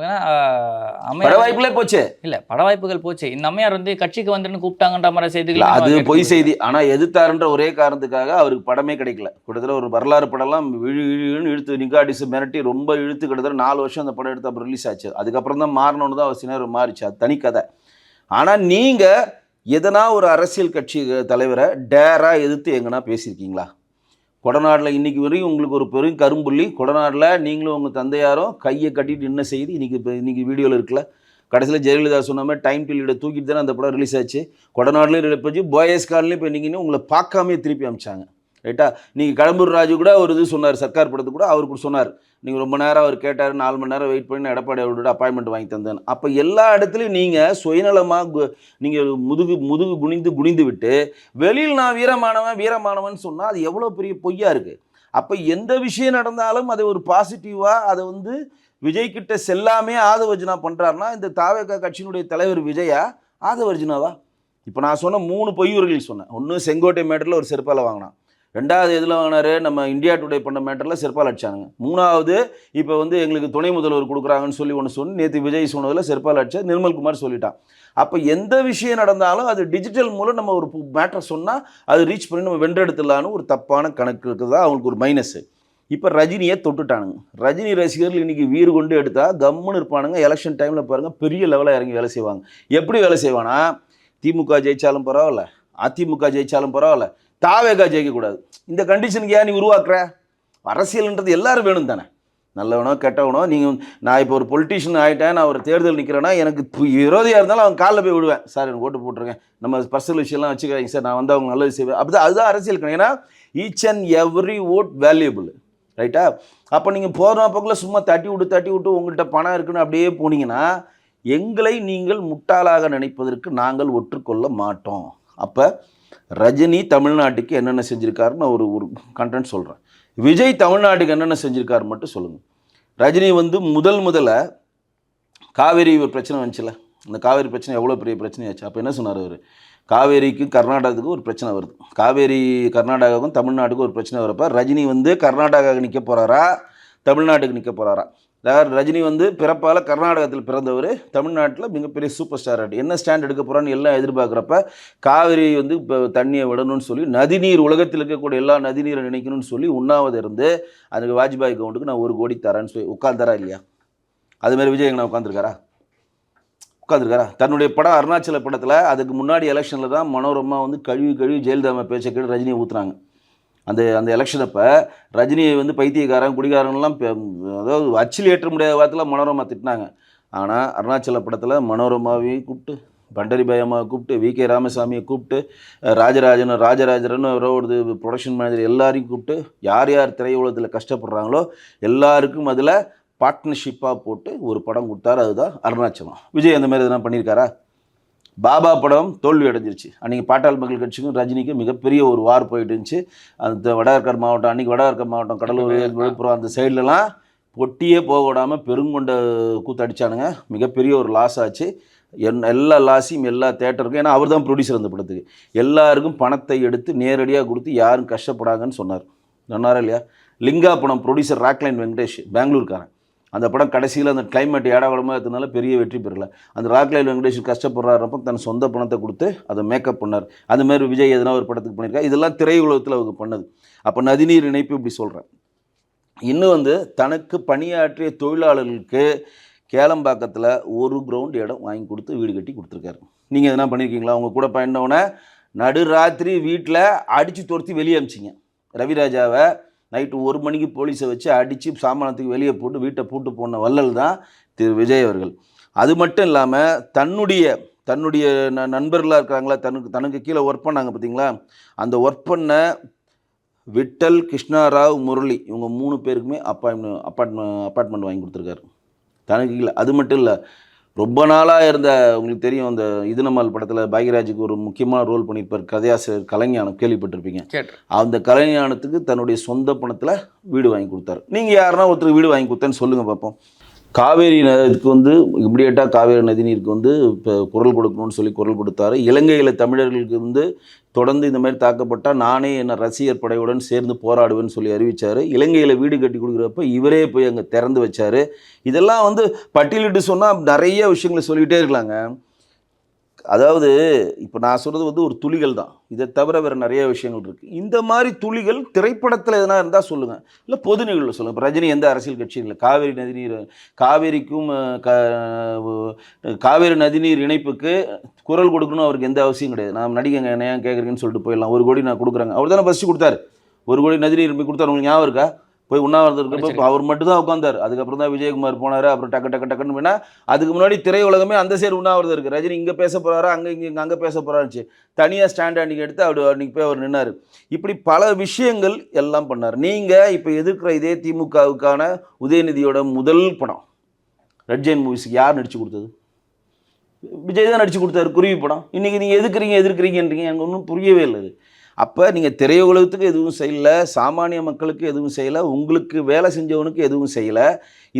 பட வாய்ப்புகளே போச்சு. இல்லை, பட வாய்ப்புகள் போச்சு. இந்த அம்மையார் வந்து கட்சிக்கு வந்துன்னு கூப்பிட்டாங்கன்ற மாதிரி செய்திகள் அது பொய் செய்தி. ஆனால் எதிர்த்தாருன்ற ஒரே காரணத்துக்காக அவருக்கு படமே கிடைக்கல. கிட்டத்தட்ட ஒரு வரலாறு படம்லாம் இழுத்து நிகாடிஸ் மிரட்டி ரொம்ப இழுத்து கிட்டத்தட்ட 4 வருஷம் அந்த படம் எடுத்து அப்புறம் ரிலீஸ் ஆச்சு. அதுக்கப்புறம் தான் மாறணும்னு தான் அவர் சினர் மாறிச்சு. அது தனி கதை. ஆனால் நீங்கள் எதனா ஒரு அரசியல் கட்சி தலைவரை டேராக எதிர்த்து எங்கன்னா பேசியிருக்கீங்களா? கொடநாட்டில் இன்றைக்கி வரையும் உங்களுக்கு ஒரு பெரும் கரும்புள்ளி. கொடநாட்டில் நீங்களும் உங்கள் தந்தையாரும் கையை கட்டிட்டு என்ன செய்து இன்றைக்கி வீடியோவில் இருக்குல்ல. கடைசியில் ஜெயலலிதா சொன்ன மாதிரி டைம் பீரியடை தூக்கிட்டு தானே அந்த படம் ரிலீஸ் ஆச்சு. கொடநாட்டிலையும் போச்சு, போயஸ் கார்ட்லையும் இப்போ நீங்கள் உங்களை பார்க்காமே திருப்பி அமிச்சாங்க. ரைட்டா? நீங்கள் கடம்பூர் ராஜு கூட ஒரு இது சொன்னார், சர்க்கார் படத்துக்கு கூட அவர் கூட சொன்னார், நீங்கள் ரொம்ப நேரம் அவர் கேட்டார், 4 மணி நேரம் வெயிட் பண்ணி எடப்பாடி அவரோட அப்பாயின்மெண்ட் வாங்கி தந்தேன். அப்போ எல்லா இடத்துலையும் நீங்கள் சுயநலமாக நீங்கள் முதுகு குனிந்து விட்டு வெளியில் நான் வீரமானவன் சொன்னால் அது எவ்வளோ பெரிய பொய்யா இருக்குது. அப்போ எந்த விஷயம் நடந்தாலும் அதை ஒரு பாசிட்டிவாக அதை வந்து விஜய் கிட்ட செல்லாமே ஆதவர்ஜுனா பண்ணுறாருனா இந்த தாவேகா கட்சியினுடைய தலைவர் விஜயா ஆதவர்ஜுனாவா? இப்போ நான் சொன்ன 3 பொய்யூர்கள் சொன்னேன். ஒன்று செங்கோட்டை மேட்டரில் ஒரு செருப்பால் வாங்கினான், 2வது எதில் வாங்கினாரு, நம்ம இந்தியா டுடே பண்ண மேட்டரில் செருப்பால் அடிச்சானுங்க, 3வது இப்போ வந்து எங்களுக்கு துணை முதல்வர் கொடுக்குறாங்கன்னு சொல்லி ஒன்று சொன்னி நேற்று விஜய் சொன்னதில் செருப்பால் அடிச்சா நிர்மல்குமார் சொல்லிட்டான். அப்போ எந்த விஷயம் நடந்தாலும் அது டிஜிட்டல் மூலம் நம்ம ஒரு மேட்டர் சொன்னால் அது ரீச் பண்ணி நம்ம வென்றெடுத்துடலான்னு ஒரு தப்பான கணக்கு இருக்குது தான் அவங்களுக்கு ஒரு மைனஸு. இப்போ ரஜினியை தொட்டுட்டானுங்க. ரஜினி ரசிகர்கள் இன்றைக்கி வீறு கொண்டு எடுத்தால் கம்முன்னு இருப்பானுங்க. எலெக்ஷன் டைமில் பாருங்கள் பெரிய லெவலில் இறங்கி வேலை செய்வாங்க. எப்படி வேலை செய்வானா, திமுக ஜெயித்தாலும் பரவாயில்ல, அதிமுக ஜெயித்தாலும் பரவாயில்ல, தாவேகா ஜெயிக்கக்கூடாது. இந்த கண்டிஷனுக்கு ஏன் நீ உருவாக்குற? அரசியல்ன்றது எல்லோரும் வேணும் தானே, நல்லவனோ கெட்டவனோ. நீங்கள் நான் இப்போ ஒரு பொலிட்டீஷியன் ஆகிட்டேன், நான் ஒரு தேர்தல் நிற்கிறேன்னா எனக்கு விரோதியாக இருந்தாலும் அவன் காலில் போய் விடுவேன், சார் எனக்கு ஓட்டு போட்டிருக்கேன், நம்ம பர்சனல் விஷயம்லாம் வச்சுக்காதீங்க சார், நான் வந்து அவங்க நல்லது செய்வேன். அப்படி தான் அதுதான் அரசியல் கணக்கு. ஏன்னா each and every vote valuable, ரைட்டா? அப்போ நீங்கள் போகிற பக்கத்தில் சும்மா தட்டி விட்டு உங்கள்கிட்ட பணம் இருக்குன்னு அப்படியே போனீங்கன்னா எங்களை நீங்கள் முட்டாளாக நினைப்பதற்கு நாங்கள் ஒற்றுக்கொள்ள மாட்டோம். அப்போ ரஜினி தமிழ்நாட்டுக்கு என்னென்ன செஞ்சுருக்காருன்னு ஒரு கண்டென்ட் சொல்கிறேன். விஜய் தமிழ்நாட்டுக்கு என்னென்ன செஞ்சுருக்காரு மட்டும் சொல்லுங்கள். ரஜினி வந்து முதல்ல காவேரி ஒரு பிரச்சனை வந்துச்சுல, அந்த காவேரி பிரச்சனை எவ்வளோ பெரிய பிரச்சனையாச்சு. அப்போ என்ன சொன்னார் அவர், காவேரிக்கும் கர்நாடகத்துக்கும் ஒரு பிரச்சனை வருது, காவேரி கர்நாடகாவுக்கும் தமிழ்நாட்டுக்கும் ஒரு பிரச்சனை வரப்போ ரஜினி வந்து கர்நாடகாவுக்கு நிற்க போகிறாரா தமிழ்நாட்டுக்கு நிற்க போகிறாரா? ரஜினி வந்து பிறப்பால் கர்நாடகத்தில் பிறந்தவர், தமிழ்நாட்டில் மிகப்பெரிய சூப்பர் ஸ்டார் ஆகிட்டு என்ன ஸ்டாண்ட் எடுக்க போகிறான்னு எல்லாம் எதிர்பார்க்குறப்ப காவிரி வந்து இப்போ தண்ணியை விடணும்னு சொல்லி நதிநீர் உலகத்தில் இருக்கக்கூடிய எல்லா நதிநீரை நினைக்கணும்னு சொல்லி உண்ணாவது இருந்து அதுக்கு வாஜ்பாய் கவுண்டுக்கு நான் 1 கோடி தரேன்னு சொல்லி உட்காந்துறா இல்லையா? அதுமாதிரி விஜய் எங்கன்னா உட்காந்துருக்காரா? தன்னுடைய படம் அருணாச்சல படத்தில் அதுக்கு முன்னாடி எலெக்ஷனில் தான் மனோரமா வந்து கழுவி ஜெயலலிதா பேச்சை கேட்டு ரஜினியை ஊற்றுறாங்க. அந்த எலெக்ஷன் அப்போ ரஜினியை வந்து பைத்தியக்காரன் குடிகாரன்லாம் அதாவது அச்சில் ஏற்ற முடியாத வாரத்தில் மனோரமா திட்டினாங்க. ஆனால் அருணாச்சல படத்தில் மனோரமாவையும் கூப்பிட்டு, பண்டரிபாய் அம்மாவை கூப்பிட்டு, வி.கே. ராமசாமியை கூப்பிட்டு, ராஜராஜன் அவரோட ப்ரொடக்ஷன் மேனேஜர் எல்லாரையும் கூப்பிட்டு யார் திரையுலகத்தில் கஷ்டப்படுறாங்களோ எல்லாருக்கும் அதில் பார்ட்னர்ஷிப்பாக போட்டு ஒரு படம் கொடுத்தாரு. அதுதான் அருணாச்சலம். விஜய் அந்த மாதிரி எதனா பண்ணியிருக்காரா? பாபா படம் தோல்வி அடைஞ்சிருச்சு. அன்றைக்கி பாட்டாளி மக்கள் கட்சிக்கும் ரஜினிக்கும் மிகப்பெரிய ஒரு வார் போயிட்டு இருந்துச்சு. அந்த வடகர்கர் மாவட்டம் கடலூர் விழுப்புரம் அந்த சைட்லலாம் பொட்டியே போக விடாமல் பெருங்கொண்ட கூத்தடிச்சானுங்க. மிகப்பெரிய ஒரு லாஸ் ஆச்சு. எல்லா லாஸையும் எல்லா தேட்டருக்கும், ஏன்னா அவர் தான் ப்ரொடியூசர் அந்த படத்துக்கு, எல்லாருக்கும் பணத்தை எடுத்து நேரடியாக கொடுத்து யாரும் கஷ்டப்படாங்கன்னு சொன்னாரா இல்லையா? லிங்கா படம் ப்ரொடியூசர் ராக்லைன் வெங்கடேஷ், பெங்களூர்காரன். அந்த படம் கடைசியில் அந்த கிளைமேட் ஏடாவளமாக இருந்ததுனால பெரிய வெற்றி பெறல. அந்த ராக்லைன் வெங்கடேஷ் கஷ்டப்படுறாரப்போ தன் சொந்த பணத்தை கொடுத்து அதை மேக்கப் பண்ணார். அதுமாதிரி விஜய் எதனா ஒரு படத்துக்கு பண்ணியிருக்காரு. இதெல்லாம் திரையுலகத்தில் அவங்க பண்ணது. அப்போ நதிநீர் இணைப்பு இப்படி சொல்கிறேன். இன்னும் வந்து தனக்கு பணியாற்றிய தொழிலாளர்களுக்கு கேளம்பாக்கத்தில் 1 கிரவுண்ட் இடம் வாங்கி கொடுத்து வீடு கட்டி கொடுத்துருக்காரு. நீங்கள் எதனா பண்ணியிருக்கீங்களா? அவங்க கூட பயந்தவனை நடுராத்திரி வீட்டில் அடித்து துரத்தி வெளியே அமிச்சிங்க. ரவிராஜாவை நைட்டு 1 மணிக்கு போலீஸை வச்சு அடித்து சாமானத்துக்கு வெளியே போட்டு வீட்டை பூட்டு போன வள்ளல் தான் திரு விஜய் அவர்கள். அது மட்டும் இல்லாமல் தன்னுடைய நண்பர்களாக இருக்காங்களா, தனக்கு கீழே ஒர்க் பண்ணாங்க பார்த்தீங்களா, அந்த ஒர்க் பண்ண விட்டல், கிருஷ்ணாராவ், முரளி இவங்க 3 பேருக்குமே அப்பார்ட்மெண்ட் வாங்கி கொடுத்துருக்காரு தனக்கு கீழே. அது மட்டும் இல்லை, ரொம்ப நாளாக இருந்த, உங்களுக்கு தெரியும் அந்த இதுநம்மாள் படத்தில் பாக்யராஜுக்கு ஒரு முக்கியமான ரோல் பண்ணியிருப்பார் கதையாசிரியர் கலைஞானம், கேள்விப்பட்டிருப்பீங்க. அந்த கலைஞானத்துக்கு தன்னுடைய சொந்த பணத்தில் வீடு வாங்கி கொடுத்தாரு. நீங்கள் யாருன்னா ஒருத்தருக்கு வீடு வாங்கி கொடுத்தேன்னு சொல்லுங்கள் பார்ப்போம். காவேரி நதிக்கு வந்து இமிடியேட்டாக காவேரி நதிநீருக்கு வந்து இப்போ குரல் கொடுக்கணும்னு சொல்லி குரல் கொடுத்தாரு. இலங்கையில் தமிழர்களுக்கு வந்து தொடர்ந்து இந்த மாதிரி தாக்கப்பட்டால் நானே என்ன ரசிகர் படையுடன் சேர்ந்து போராடுவேன்னு சொல்லி அறிவித்தார். இலங்கையில் வீடு கட்டி கொடுக்குறப்ப இவரே போய் அங்கே திறந்து வச்சார். இதெல்லாம் வந்து பட்டியலிட்டு சொன்னால் நிறைய விஷயங்களை சொல்லிகிட்டே இருக்கலாங்க. அதாவது இப்போ நான் சொல்கிறது வந்து ஒரு துளிகள் தான், இதை தவிர வேறு நிறைய விஷயங்கள் இருக்குது. இந்த மாதிரி துளிகள் திரைப்படத்தில் எதனா இருந்தால் சொல்லுங்கள், இல்லை பொது நிகழ்வில் சொல்லுங்கள். இப்போ ரஜினி எந்த அரசியல் கட்சியும் இல்லை, காவேரி நதிநீர் காவேரி நதிநீர் இணைப்புக்கு குரல் கொடுக்கணும் அவருக்கு எந்த அவசியம் கிடையாது. நான் நடிகங்க என்ன கேட்குறீங்கன்னு சொல்லிட்டு போயிடலாம். 1 கோடி நான் கொடுக்குறேங்க, அவர் தானே ஃபஸ்ட்டு கொடுத்தாரு. 1 கோடி நதிநீர் கொடுத்தாரு, உங்களுக்கு ஞாபகம் இருக்கா? போய் உண்ணாவிரதம் இருக்கிறப்ப இப்போ அவர் மட்டும் தான் உட்காந்தார். அதுக்கப்புறம் தான் விஜயகுமார் போனார். அப்புறம் டக்குன்னு வேணா அதுக்கு முன்னாடி திரையுலகமே அந்த சைடு உண்ணாவிரதம் இருக்குது. ரஜினி இங்கே பேச போகிறாரா, அங்கே பேச போகிறாருச்சு. தனியாக ஸ்டாண்ட் அன்றைக்கி எடுத்து அன்றைக்கி போய் அவர் நின்னார். இப்படி பல விஷயங்கள் எல்லாம் பண்ணார். நீங்கள் இப்போ எதிர்க்கிற இதே திமுகவுக்கான உதயநிதியோட முதல் படம் ரெட் ஜெயின் மூவிஸுக்கு யார் நடிச்சு கொடுத்தது? விஜய் தான் நடிச்சு கொடுத்தாரு, குருவி படம். இன்றைக்கி நீங்கள் எதிர்க்கிறீங்கன்றீங்க, எனக்கு ஒன்றும் புரியவே இல்லை. அப்போ நீங்கள் திரையுலகத்துக்கு எதுவும் செய்யலை, சாமானிய மக்களுக்கு எதுவும் செய்யலை, உங்களுக்கு வேலை செஞ்சவனுக்கு எதுவும் செய்யலை.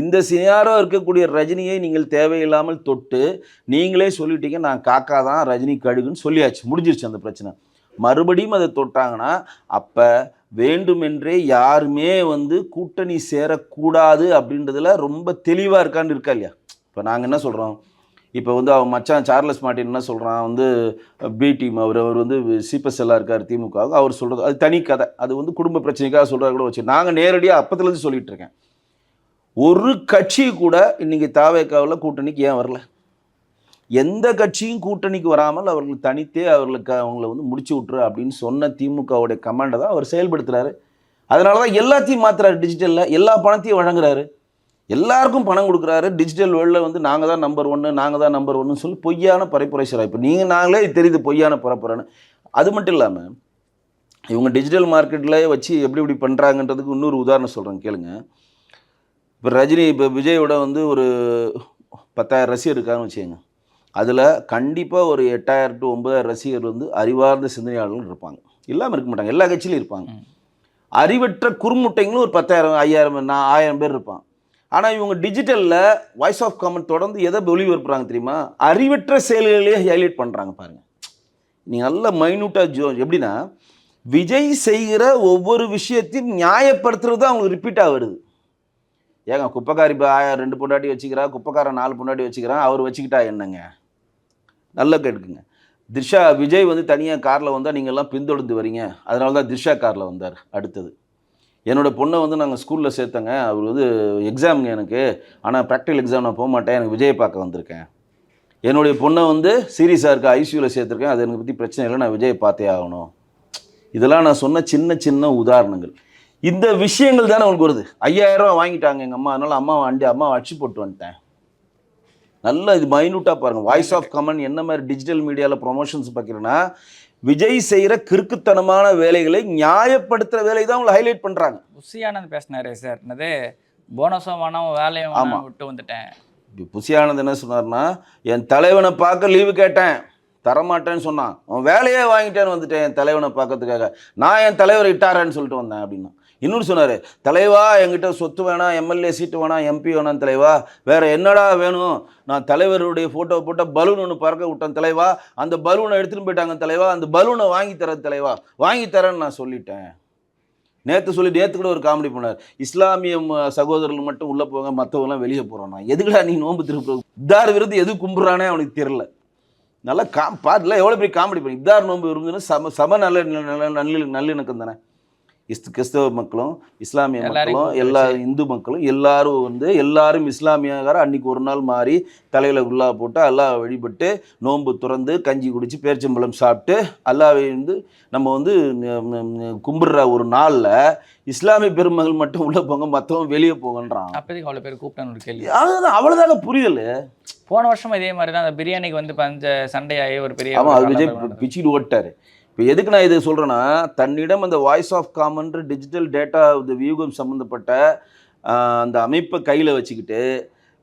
இந்த சினாரோ இருக்கக்கூடிய ரஜினியை நீங்கள் தேவையில்லாமல் தொட்டு நீங்களே சொல்லிட்டீங்க, நான் காக்கா தான் ரஜினி கழுகுன்னு சொல்லியாச்சு, முடிஞ்சிருச்சு அந்த பிரச்சனை. மறுபடியும் அதை தொட்டாங்கன்னா அப்போ வேண்டுமென்றே யாருமே கூட்டணி சேரக்கூடாது அப்படின்றதுல ரொம்ப தெளிவாக இருக்கான்னு இருக்கா இல்லையா? இப்போ நாங்கள் என்ன சொல்கிறோம், இப்போ அவன் மச்சான் சார்லஸ் மார்ட்டின் என்ன சொல்கிறான், பி டீம் அவர் சிபஸ்எல்லாக இருக்கார் திமுகவுக்கு, அவர் சொல்கிறது அது தனி கதை. அது குடும்ப பிரச்சனைக்காக சொல்கிறத கூட வச்சு நாங்கள் நேரடியாக அப்பத்துலேருந்து சொல்லிகிட்டு இருக்கேன். ஒரு கட்சி கூட இன்றைக்கி தாவேக்காவில் கூட்டணிக்கு ஏன் வரல? எந்த கட்சியும் கூட்டணிக்கு வராமல் அவர்கள் தனித்தே அவங்கள முடிச்சு விட்ரு அப்படின்னு சொன்ன திமுகவுடைய கமாண்டை தான் அவர் செயல்படுத்துகிறாரு. அதனால தான் எல்லாத்தையும் மாற்றுறாரு. டிஜிட்டலில் எல்லா பணத்தையும் வழங்குறாரு, எல்லாருக்கும் பணம் கொடுக்குறாரு. டிஜிட்டல் வேர்ல்டில் நாங்கள் தான் நம்பர் 1, நாங்கள் தான் நம்பர் 1 சொல்லி பொய்யான பரப்புரை செய்கிறார். இப்போ நாங்களே தெரியுது பொய்யான பரப்புரைன்னு. அது மட்டும் இல்லாமல் இவங்க டிஜிட்டல் மார்க்கெட்டில் வச்சு எப்படி பண்ணுறாங்கன்றதுக்கு இன்னொரு உதாரணம் சொல்கிறேன் கேளுங்க. இப்போ ரஜினி விஜயோட ஒரு 10,000 ரசிகர் இருக்காங்கன்னு வச்சுக்கோங்க. அதில் கண்டிப்பாக ஒரு 8,000 to 9,000 ரசிகர் அறிவார்ந்த சிந்தனையாளர்கள் இருப்பாங்க, இல்லாமல் இருக்க மாட்டாங்க. எல்லா கட்சியிலும் இருப்பாங்க. அறிவற்ற குறுமுட்டைங்களும் ஒரு 10,000, 5,000, 1000 பேர் இருப்பான். ஆனால் இவங்க டிஜிட்டலில் வாய்ஸ் ஆஃப் காமன் தொடர்ந்து எதை ஒளிபரப்புறாங்க தெரியுமா? அறிவற்ற செயல்களையே ஹைலைட் பண்ணுறாங்க பாருங்கள். நீங்கள் நல்ல மைன்யூட்டாக எப்படின்னா விஜய் செய்கிற ஒவ்வொரு விஷயத்தையும் நியாயப்படுத்துறது தான் அவங்களுக்கு ரிப்பீட்டாக வருது. ஏங்க குப்பைக்காரி 2 பொண்டாட்டி வச்சுக்கிறா, குப்பைக்காரன் 4 பொண்டாட்டி வச்சுக்கிறான், அவர் வச்சுக்கிட்டா என்னங்க? நல்லா கேட்டுக்குங்க. திரிஷா விஜய் தனியாக காரில் வந்தால் நீங்கள்லாம் பின்தொடர்ந்து வரீங்க, அதனால தான் திரிஷா காரில் வந்தார். அடுத்தது என்னோடய பொண்ணை நாங்கள் ஸ்கூலில் சேர்த்தங்க, அவர் எக்ஸாமுங்க எனக்கு, ஆனால் ப்ராக்டிக்கல் எக்ஸாம் நான் போக மாட்டேன், எனக்கு விஜயை பார்க்க வந்திருக்கேன். என்னுடைய பொண்ணை சீரியஸாக இருக்க ஐசியூவில் சேர்த்துருக்கேன், அது எனக்கு பற்றி பிரச்சனை இல்லை, நான் விஜயை பார்த்தே ஆகணும். இதெல்லாம் நான் சொன்ன சின்ன உதாரணங்கள். இந்த விஷயங்கள் தானே உங்களுக்கு வருது. 5,000 ரூபா வாங்கிட்டாங்க எங்கள் அம்மா, அதனால் அம்மாவை அடிச்சு போட்டு வந்துட்டேன். நல்லா இது மைன்யூட்டாக பாருங்கள். வாய்ஸ் ஆஃப் காமன் என்ன மாதிரி டிஜிட்டல் மீடியாவில் ப்ரொமோஷன்ஸ் பார்க்குறேன்னா விஜய் செய்கிற கிறுக்குத்தனமான வேலைகளை நியாயப்படுத்துகிற வேலை தான் உங்களை ஹைலைட் பண்ணுறாங்க. புஷியானந்த் பேசினாரு சார், என்னது போனஸும் வேணாம் வேலையும் விட்டு வந்துட்டேன். புஷியானந்த் என்ன சொன்னார்னா, என் தலைவனை பார்க்க லீவு கேட்டேன், தரமாட்டேன்னு சொன்னான், அவன் வேலையே வாங்கிட்டேன்னு வந்துட்டேன் என் தலைவனை பார்க்கறதுக்காக, நான் என் தலைவரை இட்டாரேன்னு சொல்லிட்டு வந்தேன் அப்படின்னா. இன்னொரு சொன்னார், தலைவா என்கிட்ட சொத்து வேணாம், எம்எல்ஏ சீட்டு வேணாம், எம்பி வேணாம் தலைவா, வேறு என்னடா வேணும், நான் தலைவருடைய ஃபோட்டோவை போட்டால் பலூன் ஒன்று பறக்க விட்டேன் தலைவா, அந்த பலூனை எடுத்துகிட்டு போயிட்டாங்க தலைவா, அந்த பலூனை வாங்கி தரேன் தலைவா, வாங்கி தரேன்னு நான் சொல்லிட்டேன். நேற்று கூட ஒரு காமெடி பண்ணார், இஸ்லாமிய சகோதரர்கள் மட்டும் உள்ளே போங்க, மற்றவங்களாம் வெளியே போகிறான். எதுக்குடா நீ நோன்பு திருப்ப இப்தார் விருது எது கும்பிட்றானே அவனுக்கு தெரில. நல்லா பாட்டில் எவ்வளோ பெரிய காமெடி பண்ணி இப்தார் நோன்பு இருந்துன்னு சம நல்லிணக்கம் தானே. கிறிஸ்தவ மக்களும் இஸ்லாமிய மக்களும் எல்லா இந்து மக்களும் எல்லாரும் இஸ்லாமியக்கார அன்றைக்கி ஒரு நாள் மாறி தலையில் உள்ளா போட்டு அல்லாஹ் வழிபட்டு நோன்பு துறந்து கஞ்சி குடித்து பேரிச்சம்பழம் சாப்பிட்டு அல்லாஹ்வை நம்ம கும்பிடுற ஒரு நாளில் இஸ்லாமிய பெருமகள் மட்டும் உள்ளே போங்க, மற்றவங்க வெளியே போங்கன்றான். அப்போதைக்கு அவ்வளோ பேர் கூப்பிட்டான்னு ஒரு கேள்வி. அதுதான் அவ்வளோதாங்க புரியல. போன வருஷம் இதே மாதிரி தான் அந்த பிரியாணிக்கு சண்டையாகி ஒரு பெரிய அது விஜய் பிச்சுட்டு ஓட்டார். இப்போ எதுக்கு நான் இதை சொல்கிறேன்னா, தன்னிடம் அந்த வாய்ஸ் ஆஃப் காமன்ற டிஜிட்டல் டேட்டா வியூகம் சம்மந்தப்பட்ட அந்த அமைப்பை கையில் வச்சுக்கிட்டு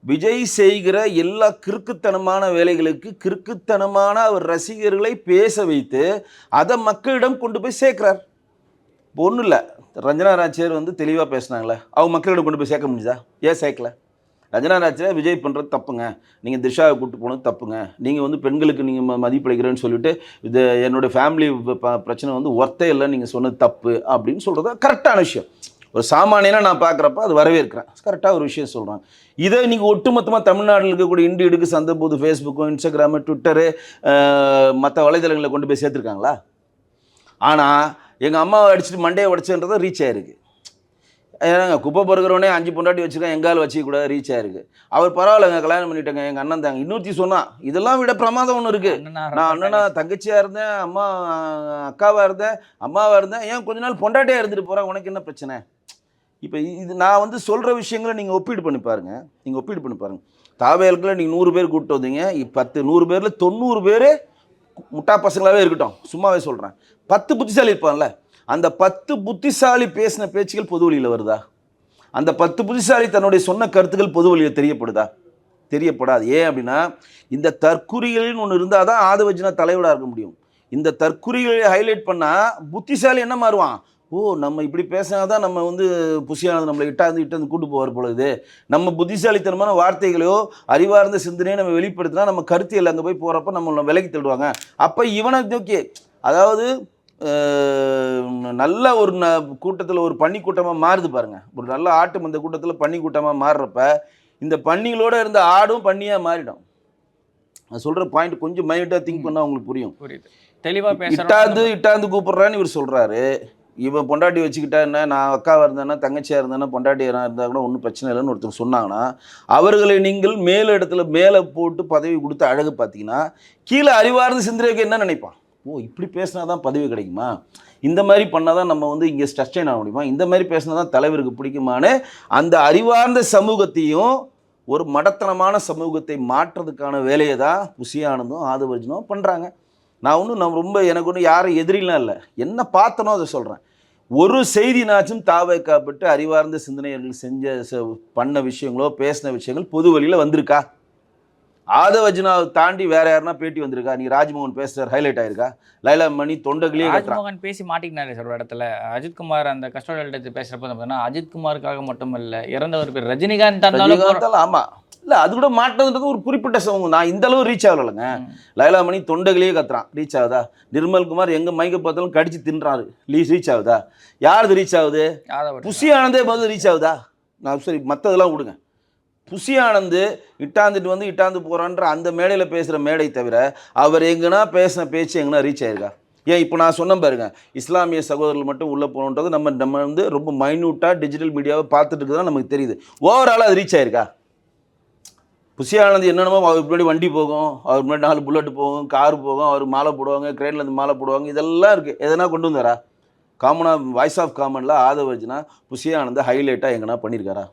விஜய் செய்கிற எல்லா கிறுக்குத்தனமான வேலைகளுக்கு கிறுக்குத்தனமான அவர் ரசிகர்களை பேச வைத்து அதை மக்களிடம் கொண்டு போய் சேர்க்குறார். இப்போ ஒன்றும் இல்லை, ரஞ்சனா ராஜ்சேர் தெளிவாக பேசினாங்களே, அவங்க மக்களிடம் கொண்டு போய் சேர்க்க முடிஞ்சா? ஏன் சேர்க்கல? ரஞ்சனா ராஜ்சேர் விஜய் பண்ணுறது தப்புங்க, நீங்கள் திரிஷாவை கூப்பிட்டு போனது தப்புங்க, நீங்கள் பெண்களுக்கு நீங்கள் மதிப்பளிக்கிறேன்னு சொல்லிட்டு இது என்னோடய ஃபேமிலி பிரச்சனை ஒர்த்தே இல்லை, நீங்கள் சொன்னது தப்பு அப்படின்னு சொல்கிறது கரெக்டான விஷயம். ஒரு சாமானியனாக நான் பார்க்குறப்ப அது வரவேற்கிறேன், கரெக்டாக ஒரு விஷயம் சொல்கிறாங்க. இதை நீங்கள் ஒட்டுமொத்தமாக தமிழ்நாட்டில் இருக்கக்கூடிய இடுக்கு சந்தபோது ஃபேஸ்புக்கும் இன்ஸ்டாகிராமு ட்விட்டரு மற்ற வலைதளங்களில் கொண்டு போய் சேர்த்துருக்காங்களா? ஆனால் எங்கள் அம்மாவை அடிச்சுட்டு மண்டையை உடச்சுன்றதை ரீச் ஆகிருக்கு. ஏன்னாங்க குப்பை பொறுக்கிறவனே 5 பொண்டாட்டி வச்சுருக்கேன், எங்கால் வச்சுக்கூட ரீச் ஆகிருக்கு. அவர் பரவாயில்லைங்க, கல்யாணம் பண்ணிட்டேங்க, எங்கள் அண்ணன் தாங்க. இன்னொருத்தி சொன்னால் இதெல்லாம் விட பிரமாதம் ஒன்று இருக்குது. நான் அண்ணனா தங்கச்சியாக இருந்தேன், அக்காவாக இருந்தேன், அம்மாவாக இருந்தேன், ஏன் கொஞ்ச நாள் பொண்டாட்டியாக இருந்துட்டு போகிறேன், உனக்கு என்ன பிரச்சனை? இப்போ இது நான் வந்து சொல்கிற விஷயங்களை நீங்கள் ஒப்பீடு பண்ணி பாருங்கள். தாவேலுக்குள்ள நீங்கள் 100 பேர் கூப்பிட்டு வந்தீங்க, 100 பேரில் 90 பேர் முட்டா பசங்களாகவே இருக்கட்டும், சும்மாவே சொல்கிறேன். 10 புத்திசாலி இருப்பான்ல, அந்த 10 புத்திசாலி பேசின பேச்சுகள் பொது வழியில் வருதா? அந்த 10 புத்திசாலி தன்னுடைய சொன்ன கருத்துக்கள் பொது வழியில் தெரியப்படாது. ஏன் அப்படின்னா, இந்த தற்குறிகளின்னு ஒன்று இருந்தால் தான் ஆதவர்ஜினா தலைவராக இருக்க முடியும். இந்த தற்குறிகளை ஹைலைட் பண்ணால் புத்திசாலி என்ன மாறுவான்? நம்ம இப்படி பேசினா தான் நம்ம வந்து புசியானது நம்மளை இட்டாந்து கூட்டு போவார் பொழுது, நம்ம புத்திசாலித்தனமான வார்த்தைகளையோ அறிவார்ந்த சிந்தனையோ நம்ம வெளிப்படுத்தினா நம்ம கருத்தியல் அங்கே போய் போகிறப்ப நம்ம விலகி தள்ளுவாங்க. அப்போ இவனை நோக்கி, அதாவது நல்ல ஒரு கூட்டத்தில் ஒரு பன்னி கூட்டமாக மாறுது பாருங்க. ஒரு நல்ல ஆட்டு மந்த கூட்டத்தில் பன்னி கூட்டமாக மாறுறப்ப இந்த பன்னிகளோட இருந்த ஆடும் பன்னியாக மாறிடும். நான் சொல்கிற பாயிண்ட் கொஞ்சம் மைண்டாக திங்க் பண்ணால் உங்களுக்கு புரியுது. தெளிவாக இட்டாந்து கூப்பிட்றான்னு இவர் சொல்கிறாரு. இவன் பொண்டாட்டி வச்சுக்கிட்டா என்ன, நான் அக்காவாக இருந்தேன்னா தங்கச்சியாக இருந்தேன்னா பொண்டாட்டியாக இருந்தால் கூட ஒன்றும் பிரச்சனை இல்லைன்னு ஒருத்தர் சொன்னாங்கன்னா, அவர்களை நீங்கள் மேலே இடத்துல மேலே போட்டு பதவி கொடுத்து அழகு பார்த்தீங்கன்னா, கீழே அறிவார்ந்த சிந்தனைக்கு என்ன நினைப்பான்? இப்படி பேசினா தான் பதவி கிடைக்குமா, இந்த மாதிரி பண்ணால் தான் நம்ம வந்து இங்கே ஸ்டஸ்டைன் ஆக முடியுமா, இந்த மாதிரி பேசினா தான் தலைவருக்கு பிடிக்குமான்னு அந்த அறிவார்ந்த சமூகத்தையும் ஒரு மடத்தனமான சமூகத்தை மாற்றுறதுக்கான வேலையை தான் புசியானந்தும் ஆதவர்ஜனும் பண்ணுறாங்க. நான் ரொம்ப எனக்கு ஒன்றும் யாரும் எதிரிலாம் இல்லை, என்ன பார்த்தனோ அதை சொல்கிறேன். ஒரு செய்தினாச்சும் தாவைக்காப்பட்டு அறிவார்ந்த சிந்தனைகள் பண்ண விஷயங்களோ பேசின விஷயங்கள் பொது வழியில் வந்திருக்கா? ஆதவர்ஜனாவை தாண்டி வேற யாருன்னா பேட்டி வந்திருக்கா? நீ ராஜ்மோகன் பேசுறார் ஹைலைட் ஆயிருக்கா? லைலா மணி தொண்டர்களே ராஜ்மோகன் பேசி மாட்டிக்கினாரு சார் ஒரு இடத்துல. அஜித்குமார் அந்த கஸ்டோடியல் பேசுறப்ப பார்த்தீங்கன்னா, அஜித்குமாருக்காக மட்டும் இல்லை, இறந்தவர் பேர் ரஜினிகாந்த். ஆமா, இல்லை அது கூட மாட்டதுன்றது ஒரு குறிப்பிட்ட சமூகம். நான் இந்த அளவு ரீச் ஆகலைங்க. லைலா மணி தொண்டர்களே கத்துறான், ரீச் ஆகுதா? நிர்மல்குமார் எங்க மைக்க பார்த்தாலும் கடிச்சு தின்றாரு, ரீச் ஆகுதா? யாருது ரீச் ஆகுது? புசி ஆனந்தே முதல்ல ரீச் ஆகுதா? நான் சரி மற்றதெல்லாம் விடுங்க. புசி ஆனந்து இட்டாந்து போகிறான்ற அந்த மேடையில் பேசுகிற மேடை தவிர அவர் எங்கன்னா பேசின பேச்சு எங்கன்னா ரீச் ஆயிருக்கா? ஏன் இப்போ நான் சொன்ன பாருங்க, இஸ்லாமிய சகோதரர்கள் மட்டும் உள்ளே போகணுன்றது நம்ம வந்து ரொம்ப மைன்யூட்டாக டிஜிட்டல் மீடியாவை பார்த்துட்டு இருக்குதான் நமக்கு தெரியுது. ஓவராலாக அது ரீச் ஆயிருக்கா? புசி ஆனந்த் என்னென்னமோ அவர் முன்னாடி வண்டி போகும், அவர் முன்னாடி 4 புல்லட் போகும், கார் போகும், அவர் மாலை போடுவாங்க, கிரெயின்லேருந்து மாலை போடுவாங்க, இதெல்லாம் இருக்குது. எதனா கொண்டு வந்தாரா? காமனாக வாய்ஸ் ஆஃப் காமனில் ஆதவர்ஜனா புசி ஆனந்த் ஹைலைட்டாக எங்கன்னா பண்ணியிருக்காரா?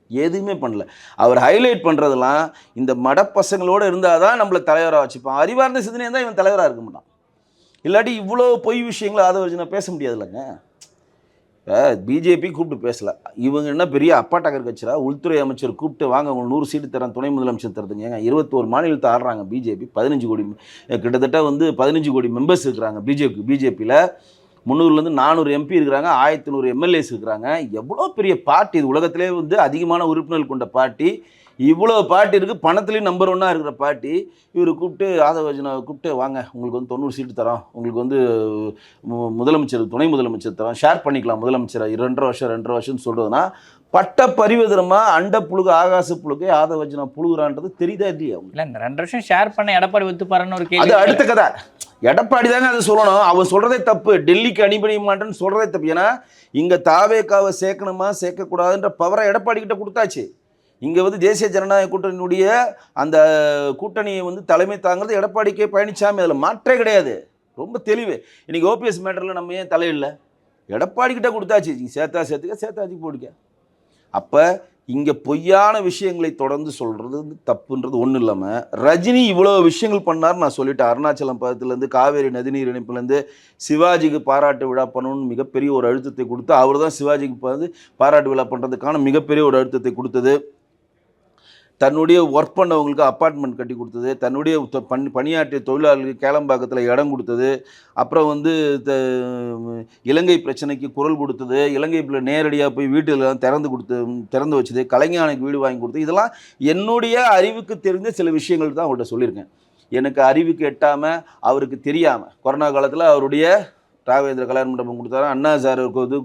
எதுவுமே பண்ணல. அவர் ஹைலைட் பண்ணுறதெல்லாம் இந்த மடப்பசங்களோடு இருந்தால் தான் நம்மளை தலைவராக வச்சுப்பான். அறிவார்ந்த சிந்தனை தான் இவன் தலைவராக இருக்க மாட்டான். இல்லாட்டி இவ்வளோ பொய் விஷயங்களை ஆதவர்ஜனா பேச முடியாது இல்லைங்க. இப்போ பிஜேபி கூப்பிட்டு பேசல, இவங்க என்ன பெரிய அப்பாட்டக்கர் கட்சிரா? உள்துறை அமைச்சர் கூப்பிட்டு வாங்க உங்களுக்கு 100 சீட்டு தரேன், துணை முதலமைச்சர் தரதுங்க. 21 மாநிலத்தை ஆடுறாங்க பிஜேபி. 15 கோடி கிட்டத்தட்ட வந்து 15 கோடி மெம்பர்ஸ் இருக்கிறாங்க பிஜேபியில். 300லேருந்து 400 எம்பி இருக்கிறாங்க, 1100 எம்எல்ஏஸ் இருக்கிறாங்க. எவ்வளோ பெரிய பார்ட்டி இது! உலகத்திலே வந்து அதிகமான உறுப்பினர்கள் கொண்ட பார்ட்டி. இவ்வளோ பார்ட்டி இருக்குது, பணத்துலேயும் நம்பர் 1 இருக்கிற பார்ட்டி. இவர் கூப்பிட்டு ஆதவர்ஜனாவை கூப்பிட்டு வாங்க உங்களுக்கு வந்து 90 சீட்டு தரோம், உங்களுக்கு வந்து முதலமைச்சர் துணை முதலமைச்சர் தரோம், ஷேர் பண்ணிக்கலாம் முதலமைச்சரை 2.5 வருஷம்னு சொல்கிறதுனா பட்ட பரிவதனமாக அண்ட புழுகு ஆகாச புழுகை ஆதவர்ஜனா புழுகுறான்றது தெரியுதா இல்லையா? இல்லை, இந்த 2 வருஷம் ஷேர் பண்ண எடப்பாடி ஒத்துப்பாருன்னு ஒரு கேள்வி. அது அடுத்த கதை. எடப்பாடி தாங்க அதை சொல்லணும். அவன் சொல்கிறதே தப்பு, டெல்லிக்கு அனுப்பி மாட்டேன்னு சொல்கிறதே தப்பு. ஏன்னா இங்கே தாவேக்காவை சேர்க்கணுமா சேர்க்கக்கூடாதுன்ற பவரை எடப்பாடி கிட்ட கொடுத்தாச்சு. இங்கே வந்து தேசிய ஜனநாயக கூட்டணியினுடைய அந்த கூட்டணியை வந்து தலைமை தாங்கிறது எடப்பாடி கே பழனிசாமி, அதில் மாற்றே கிடையாது. ரொம்ப தெளிவு. இன்றைக்கி ஓபிஎஸ் மேட்டரில் நம்ம ஏன் தலையில்லை? எடப்பாடி கிட்ட கொடுத்தாச்சு. சேர்த்தாச்சு போடிக்க. அப்போ இங்கே பொய்யான விஷயங்களை தொடர்ந்து சொல்கிறது தப்புன்றது ஒன்றும் இல்லாமல், ரஜினி இவ்வளோ விஷயங்கள் பண்ணார். நான் சொல்லிட்டேன், அருணாச்சலம் பதத்துலேருந்து காவேரி நதிநீர் இணைப்புலேருந்து சிவாஜிக்கு பாராட்டு விழா பண்ணணும்னு மிகப்பெரிய ஒரு அழுத்தத்தை கொடுத்து அவர் தான் சிவாஜிக்கு வந்து பாராட்டு விழா பண்ணுறதுக்கான மிகப்பெரிய ஒரு அழுத்தத்தை கொடுத்தது. தன்னுடைய ஒர்க் பண்ணவங்களுக்கு அப்பார்ட்மெண்ட் கட்டி கொடுத்தது, தன்னுடைய பணியாற்றிய தொழிலாளர்களுக்கு கேளம்பாக்கத்தில் இடம் கொடுத்தது, அப்புறம் வந்து இலங்கை பிரச்சனைக்கு குரல் கொடுத்தது, இலங்கை நேரடியாக போய் வீட்டில் திறந்து வச்சது, கலைஞானுக்கு வீடு வாங்கி கொடுத்தது. இதெல்லாம் என்னுடைய அறிவுக்கு தெரிந்த சில விஷயங்கள் தான் அவர்கிட்ட சொல்லியிருக்கேன். எனக்கு அறிவுக்கு எட்டாமல் அவருக்கு தெரியாமல் கொரோனா காலத்தில் அவருடைய ராகவேந்திர கல்யாண மண்டபம் கொடுத்தாரு, அண்ணா சார் இது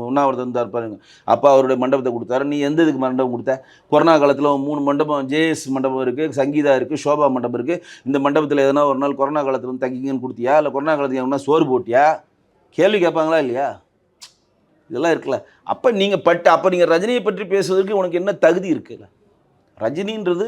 உண்ணாவிரதம் இருந்தார் பாருங்க, அப்போ அவருடைய மண்டபத்தை கொடுத்தாரு. நீ எந்த இதுக்கு மண்டபம் கொடுத்த? கொரோனா காலத்தில் 3 மண்டபம், ஜேஎஸ் மண்டபம் இருக்குது, சங்கீதா இருக்குது, சோபா மண்டபம் இருக்குது. இந்த மண்டபத்தில் எதனா ஒரு நாள் கொரோனா காலத்தில் வந்து தங்கிங்கன்னு கொடுத்தியா, இல்லை கொரோனா காலத்துக்கு எவனா சோறு போட்டியா? கேள்வி கேட்பாங்களா இல்லையா? இதெல்லாம் இருக்குல்ல. அப்போ நீங்கள் ரஜினியை பற்றி பேசுவதற்கு உனக்கு என்ன தகுதி இருக்குல்ல? ரஜினின்றது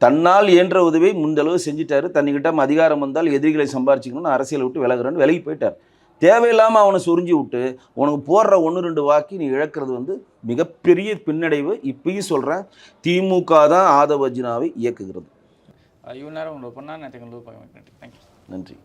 தன்னால் இயன்ற உதவியை முந்தளவு செஞ்சுட்டாரு. தன்னிக்கிட்ட அதிகாரம் வந்தால் எதிரிகளை சம்பாரிச்சிக்கணும்னு அரசியலை விட்டு விலகுறேன்னு விலகி போயிட்டார். தேவையில்லாமல் அவனை சொரிஞ்சு விட்டு உனக்கு போடுற 1-2 வாக்கி நீ இழக்கிறது வந்து மிகப்பெரிய பின்னடைவு. இப்பயும் சொல்கிறேன், திமுக தான் ஆதவ அர்ஜுனாவை இயக்குகிறது. இவ்வளோ நேரம் உங்களை பண்ணால் நேற்று பார்க்க தேங்க்யூ. நன்றி.